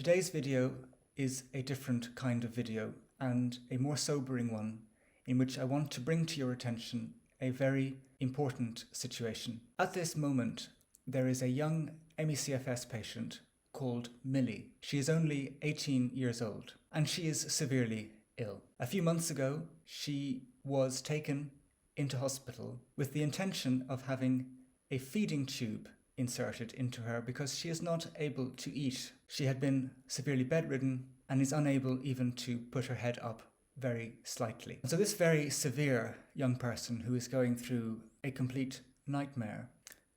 Today's video is a different kind of video and a more sobering one in which I want to bring to your attention a very important situation. At this moment, there is a young ME-CFS patient called Millie. She is only 18 years old and she is severely ill. A few months ago, she was taken into hospital with the intention of having a feeding tube inserted into her because she is not able to eat. She had been severely bedridden and is unable even to put her head up very slightly. So this very severe young person who is going through a complete nightmare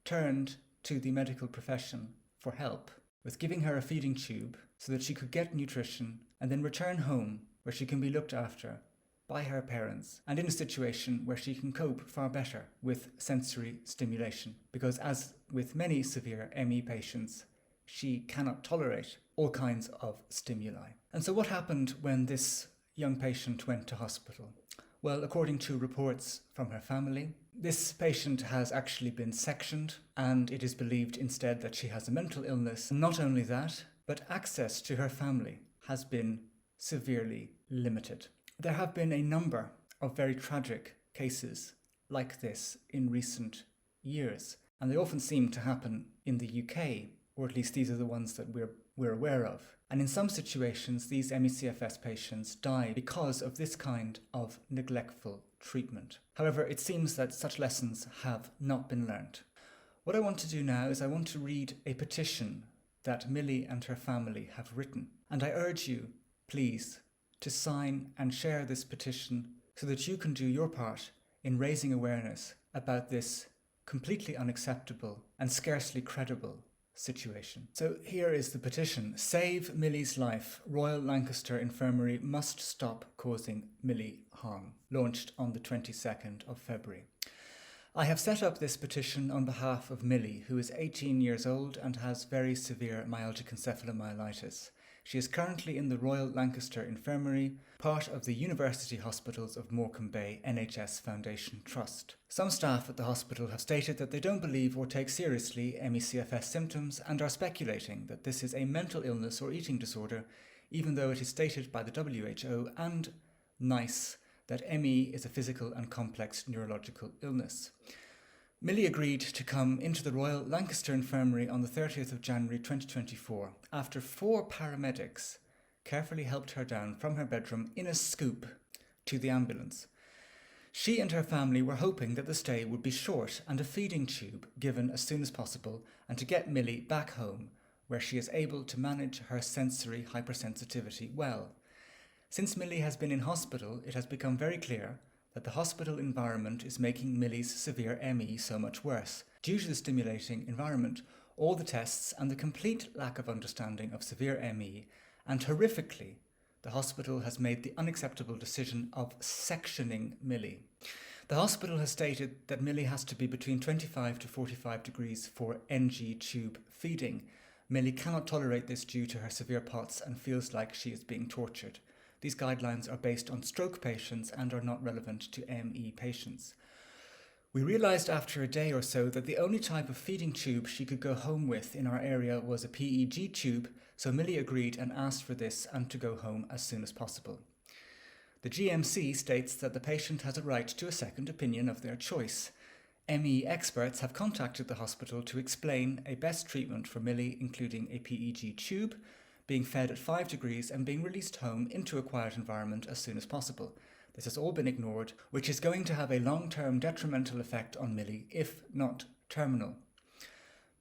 turned to the medical profession for help with giving her a feeding tube so that she could get nutrition and then return home where she can be looked after by her parents and in a situation where she can cope far better with sensory stimulation, because as with many severe ME patients, she cannot tolerate all kinds of stimuli. And so what happened when this young patient went to hospital? Well, according to reports from her family, this patient has actually been sectioned and it is believed instead that she has a mental illness. And not only that, but access to her family has been severely limited. There have been a number of very tragic cases like this in recent years, and they often seem to happen in the UK, or at least these are the ones that we're aware of. And in some situations, these ME-CFS patients die because of this kind of neglectful treatment. However, it seems that such lessons have not been learnt. What I want to do now is I want to read a petition that Millie and her family have written, and I urge you, please, to sign and share this petition so that you can do your part in raising awareness about this completely unacceptable and scarcely credible situation. So here is the petition. Save Millie's life. Royal Lancaster Infirmary must stop causing Millie harm. Launched on the 22nd of February. I have set up this petition on behalf of Millie, who is 18 years old and has very severe myalgic encephalomyelitis. She is currently in the Royal Lancaster Infirmary, part of the University Hospitals of Morecambe Bay NHS Foundation Trust. Some staff at the hospital have stated that they don't believe or take seriously ME-CFS symptoms and are speculating that this is a mental illness or eating disorder, even though it is stated by the WHO and NICE that ME is a physical and complex neurological illness. Millie agreed to come into the Royal Lancaster Infirmary on the 30th of January 2024 after 4 paramedics carefully helped her down from her bedroom in a scoop to the ambulance. She and her family were hoping that the stay would be short and a feeding tube given as soon as possible and to get Millie back home where she is able to manage her sensory hypersensitivity well. Since Millie has been in hospital, it has become very clear that the hospital environment is making Millie's severe ME so much worse. Due to the stimulating environment, all the tests and the complete lack of understanding of severe ME, and horrifically, the hospital has made the unacceptable decision of sectioning Millie. The hospital has stated that Millie has to be between 25 to 45 degrees for NG tube feeding. Millie cannot tolerate this due to her severe POTS and feels like she is being tortured. These guidelines are based on stroke patients and are not relevant to ME patients. We realised after a day or so that the only type of feeding tube she could go home with in our area was a PEG tube, so Millie agreed and asked for this and to go home as soon as possible. The GMC states that the patient has a right to a second opinion of their choice. ME experts have contacted the hospital to explain a best treatment for Millie, including a PEG tube, being fed at 5 degrees and being released home into a quiet environment as soon as possible. This has all been ignored, which is going to have a long-term detrimental effect on Millie, if not terminal.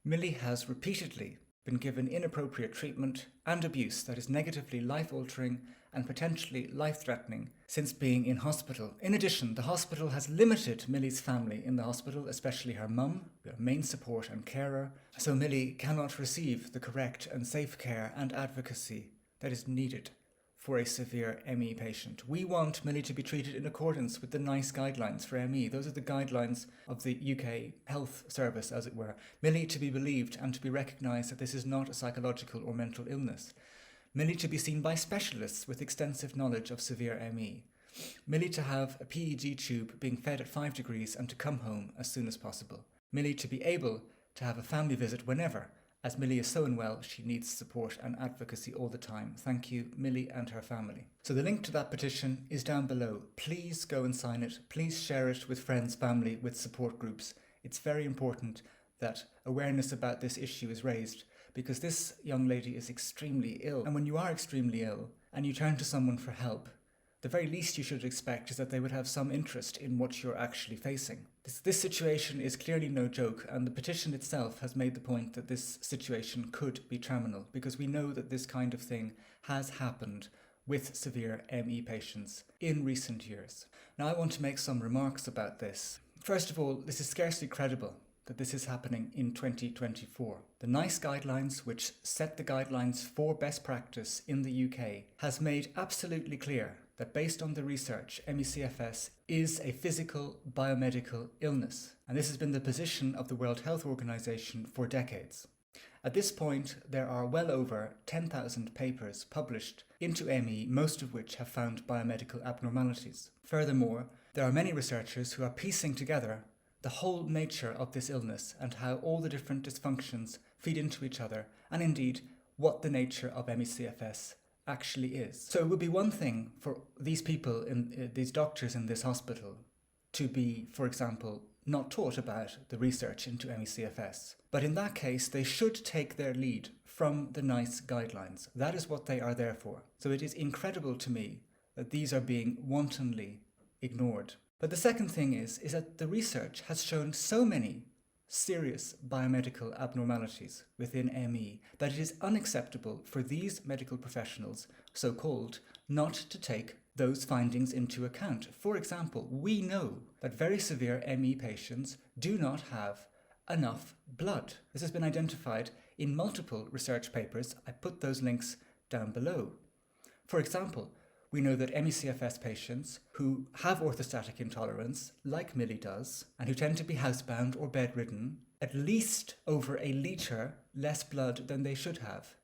Millie has repeatedly been given inappropriate treatment and abuse that is negatively life-altering and potentially life-threatening since being in hospital. In addition, the hospital has limited Millie's family in the hospital, especially her mum, her main support and carer, so Millie cannot receive the correct and safe care and advocacy that is needed for a severe ME patient. We want Millie to be treated in accordance with the NICE guidelines for ME. Those are the guidelines of the UK Health Service, as it were. Millie to be believed and to be recognised that this is not a psychological or mental illness. Millie to be seen by specialists with extensive knowledge of severe ME. Millie to have a PEG tube being fed at 5 degrees and to come home as soon as possible. Millie to be able to have a family visit whenever As Millie is so unwell, she needs support and advocacy all the time. Thank you, Millie and her family. So the link to that petition is down below. Please go and sign it. Please share it with friends, family, with support groups. It's very important that awareness about this issue is raised, because this young lady is extremely ill. And when you are extremely ill and you turn to someone for help, the very least you should expect is that they would have some interest in what you're actually facing. This situation is clearly no joke, and the petition itself has made the point that this situation could be terminal, because we know that this kind of thing has happened with severe ME patients in recent years. Now, I want to make some remarks about this. First of all, this is scarcely credible that this is happening in 2024. The NICE guidelines, which set the guidelines for best practice in the UK, has made absolutely clear that based on the research, ME-CFS is a physical biomedical illness. And this has been the position of the World Health Organization for decades. At this point, there are well over 10,000 papers published into ME, most of which have found biomedical abnormalities. Furthermore, there are many researchers who are piecing together the whole nature of this illness and how all the different dysfunctions feed into each other, and indeed what the nature of ME-CFS actually is. So it would be one thing for these people, these doctors in this hospital, to be, for example, not taught about the research into ME-CFS. But in that case, they should take their lead from the NICE guidelines. That is what they are there for. So it is incredible to me that these are being wantonly ignored. But the second thing is that the research has shown so many serious biomedical abnormalities within ME that it is unacceptable for these medical professionals, so-called, not to take those findings into account. For example, we know that very severe ME patients do not have enough blood. This has been identified in multiple research papers. I put those links down below. For example, we know that ME-CFS patients who have orthostatic intolerance, like Millie does, and who tend to be housebound or bedridden, at least over a litre less blood than they should have.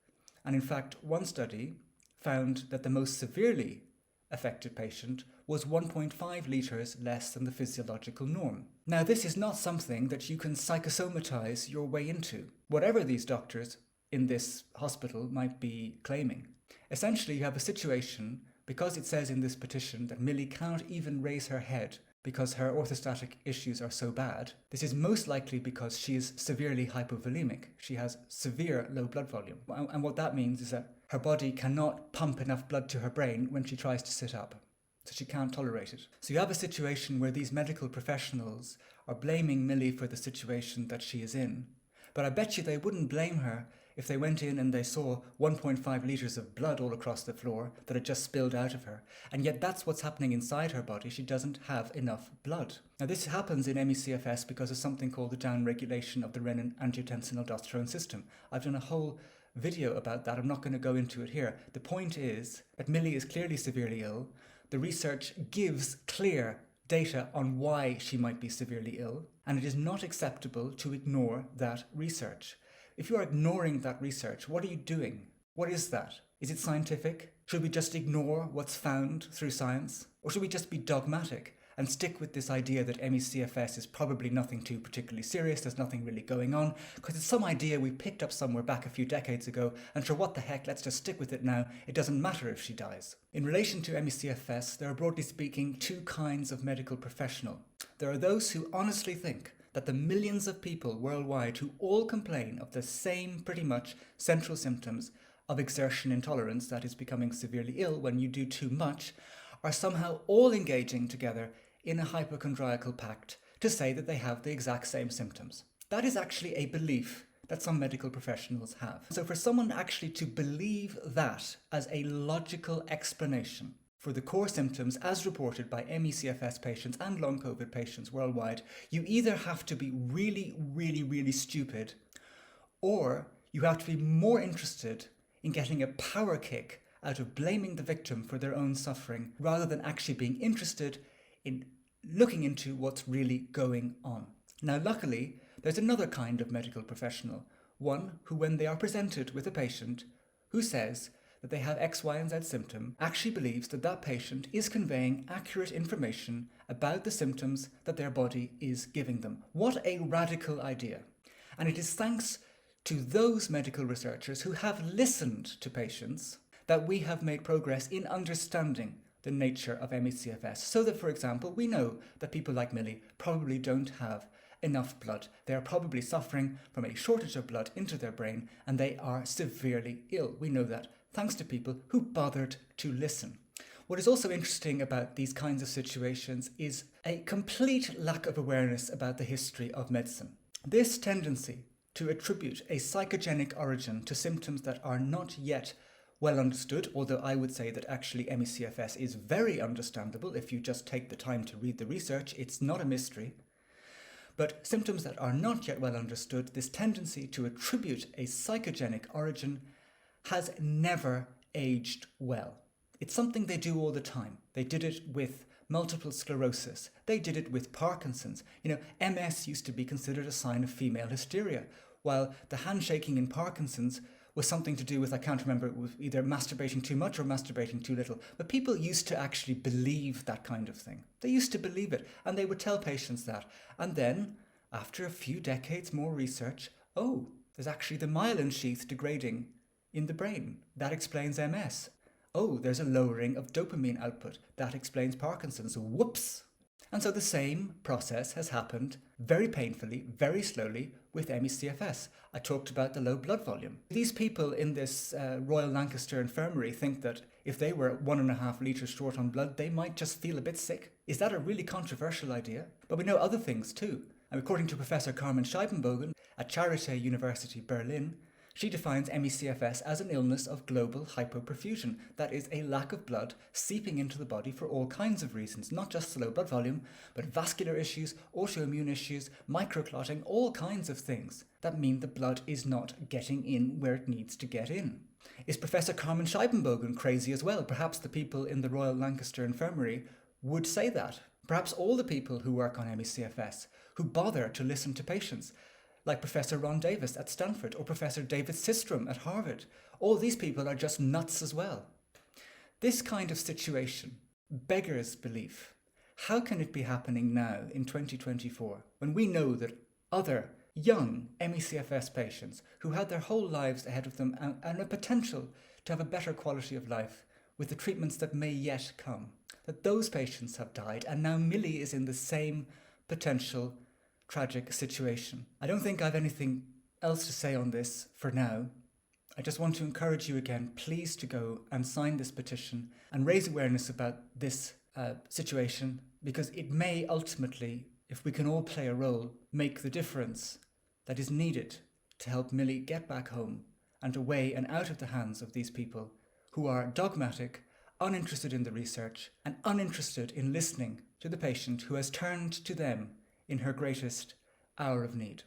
And in fact, one study found that the most severely affected patient was 1.5 litres less than the physiological norm. Now, this is not something that you can psychosomatize your way into, whatever these doctors in this hospital might be claiming. Essentially, you have a situation, because it says in this petition that Millie cannot even raise her head because her orthostatic issues are so bad. This is most likely because she is severely hypovolemic. She has severe low blood volume. And what that means is that her body cannot pump enough blood to her brain when she tries to sit up. So she can't tolerate it. So you have a situation where these medical professionals are blaming Millie for the situation that she is in. But I bet you they wouldn't blame her if they went in and they saw 1.5 litres of blood all across the floor that had just spilled out of her. And yet that's what's happening inside her body. She doesn't have enough blood. Now, this happens in ME-CFS because of something called the downregulation of the renin-angiotensin-aldosterone system. I've done a whole video about that. I'm not going to go into it here. The point is that Millie is clearly severely ill. The research gives clear data on why she might be severely ill, and it is not acceptable to ignore that research. If you are ignoring that research, what are you doing? What is that? Is it scientific? Should we just ignore what's found through science? Or should we just be dogmatic and stick with this idea that ME-CFS is probably nothing too particularly serious, there's nothing really going on, because it's some idea we picked up somewhere back a few decades ago, and sure, what the heck, let's just stick with it now, it doesn't matter if she dies. In relation to ME-CFS, there are broadly speaking two kinds of medical professional. There are those who honestly think that the millions of people worldwide who all complain of the same pretty much central symptoms of exertion intolerance, that is becoming severely ill when you do too much, are somehow all engaging together in a hypochondriacal pact to say that they have the exact same symptoms. That is actually a belief that some medical professionals have. So for someone actually to believe that as a logical explanation for the core symptoms as reported by ME-CFS patients and long COVID patients worldwide, you either have to be really, really, really stupid, or you have to be more interested in getting a power kick out of blaming the victim for their own suffering, rather than actually being interested in looking into what's really going on. Now, luckily, there's another kind of medical professional, one who, when they are presented with a patient who says that they have X, Y, and Z symptom, actually believes that that patient is conveying accurate information about the symptoms that their body is giving them. What a radical idea. And it is thanks to those medical researchers who have listened to patients that we have made progress in understanding the nature of ME-CFS. So that, for example, we know that people like Millie probably don't have enough blood. They are probably suffering from a shortage of blood into their brain, and they are severely ill. We know that thanks to people who bothered to listen. What is also interesting about these kinds of situations is a complete lack of awareness about the history of medicine. This tendency to attribute a psychogenic origin to symptoms that are not yet well understood, although I would say that actually ME-CFS is very understandable if you just take the time to read the research. It's not a mystery. But symptoms that are not yet well understood, this tendency to attribute a psychogenic origin has never aged well. It's something they do all the time. They did it with multiple sclerosis. They did it with Parkinson's. MS used to be considered a sign of female hysteria, while the handshaking in Parkinson's was something to do with, I can't remember, it was either masturbating too much or masturbating too little. But people used to actually believe that kind of thing. They used to believe it, and they would tell patients that. And then, after a few decades more research, there's actually the myelin sheath degrading in the brain. That explains MS. There's a lowering of dopamine output. That explains Parkinson's. Whoops! And so the same process has happened very painfully, very slowly with ME-CFS. I talked about the low blood volume. These people in this Royal Lancaster Infirmary think that if they were 1.5 litres short on blood, they might just feel a bit sick. Is that a really controversial idea? But we know other things too. And according to Professor Carmen Scheibenbogen at Charité University Berlin, she defines ME-CFS as an illness of global hypoperfusion. That is a lack of blood seeping into the body for all kinds of reasons, not just the low blood volume, but vascular issues, autoimmune issues, microclotting, all kinds of things that mean the blood is not getting in where it needs to get in. Is Professor Carmen Scheibenbogen crazy as well? Perhaps the people in the Royal Lancaster Infirmary would say that. Perhaps all the people who work on ME-CFS, who bother to listen to patients, like Professor Ron Davis at Stanford or Professor David Systrom at Harvard. All these people are just nuts as well. This kind of situation beggars belief. How can it be happening now in 2024 when we know that other young ME-CFS patients who had their whole lives ahead of them and a potential to have a better quality of life with the treatments that may yet come, that those patients have died, and now Millie is in the same potential tragic situation. I don't think I have anything else to say on this for now. I just want to encourage you again, please, to go and sign this petition and raise awareness about this situation, because it may ultimately, if we can all play a role, make the difference that is needed to help Millie get back home and away and out of the hands of these people who are dogmatic, uninterested in the research, and uninterested in listening to the patient who has turned to them in her greatest hour of need.